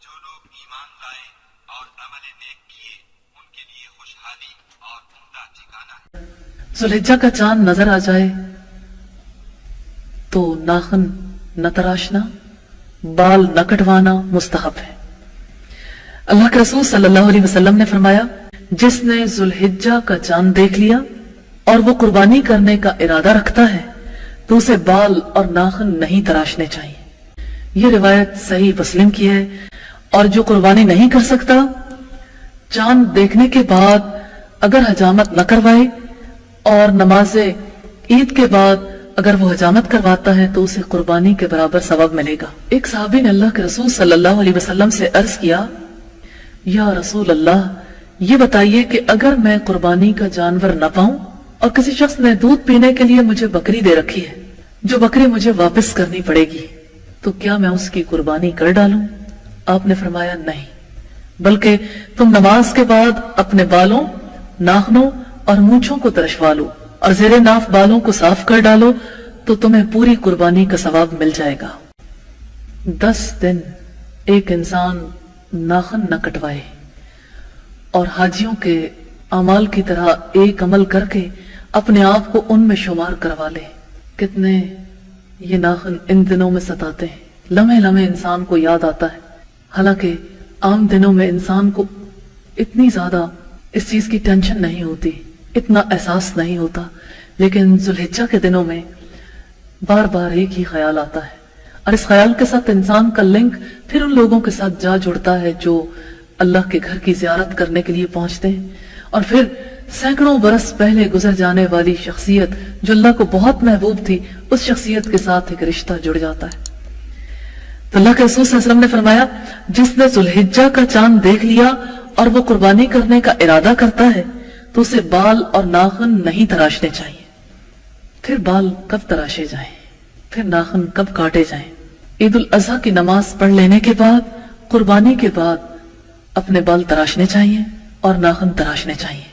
جو لوگ ایمان لائے اور عمل نیک کیے ان کے لیے خوشحالی اور عمدہ ٹھکانہ ہے۔ ذوالحجہ کا چاند نظر آ جائے تو ناخن نہ تراشنا، بال نہ کٹوانا مستحب ہے۔ اللہ کے رسول صلی اللہ علیہ وسلم نے فرمایا، جس نے ذوالحجہ کا چاند دیکھ لیا اور وہ قربانی کرنے کا ارادہ رکھتا ہے تو اسے بال اور ناخن نہیں تراشنے چاہیے۔ یہ روایت صحیح مسلم کی ہے۔ اور جو قربانی نہیں کر سکتا، چاند دیکھنے کے بعد اگر حجامت نہ کروائے اور نماز عید کے بعد اگر وہ حجامت کرواتا ہے تو اسے قربانی کے برابر ثواب ملے گا۔ ایک صحابی نے اللہ کے رسول صلی اللہ علیہ وسلم سے عرض کیا، یا رسول اللہ، یہ بتائیے کہ اگر میں قربانی کا جانور نہ پاؤں اور کسی شخص نے دودھ پینے کے لیے مجھے بکری دے رکھی ہے، جو بکری مجھے واپس کرنی پڑے گی، تو کیا میں اس کی قربانی کر ڈالوں؟ آپ نے فرمایا نہیں، بلکہ تم نماز کے بعد اپنے بالوں، ناخنوں اور مونچھوں کو ترشوا لو اور زیر ناف بالوں کو صاف کر ڈالو تو تمہیں پوری قربانی کا ثواب مل جائے گا۔ 10 دن ایک انسان ناخن نہ کٹوائے اور حاجیوں کے اعمال کی طرح ایک عمل کر کے اپنے آپ کو ان میں شمار کروا لے۔ کتنے یہ ناخن ان دنوں میں ستاتے ہیں، لمحے لمحے انسان کو یاد آتا ہے، حالانکہ عام دنوں میں انسان کو اتنی زیادہ اس چیز کی ٹینشن نہیں ہوتی، اتنا احساس نہیں ہوتا، لیکن ذوالحجہ کے دنوں میں بار بار ایک ہی خیال آتا ہے، اور اس خیال کے ساتھ انسان کا لنک پھر ان لوگوں کے ساتھ جا جڑتا ہے جو اللہ کے گھر کی زیارت کرنے کے لیے پہنچتے ہیں، اور پھر سینکڑوں برس پہلے گزر جانے والی شخصیت جو اللہ کو بہت محبوب تھی، اس شخصیت کے ساتھ ایک رشتہ جڑ جاتا ہے۔ تو اللہ کے رسول صلی اللہ علیہ وسلم نے فرمایا، جس نے ذوالحجہ کا چاند دیکھ لیا اور وہ قربانی کرنے کا ارادہ کرتا ہے تو اسے بال اور ناخن نہیں تراشنے چاہیے۔ پھر بال کب تراشے جائیں، پھر ناخن کب کاٹے جائیں؟ عید الاضحیٰ کی نماز پڑھ لینے کے بعد، قربانی کے بعد اپنے بال تراشنے چاہیے اور ناخن تراشنے چاہیے۔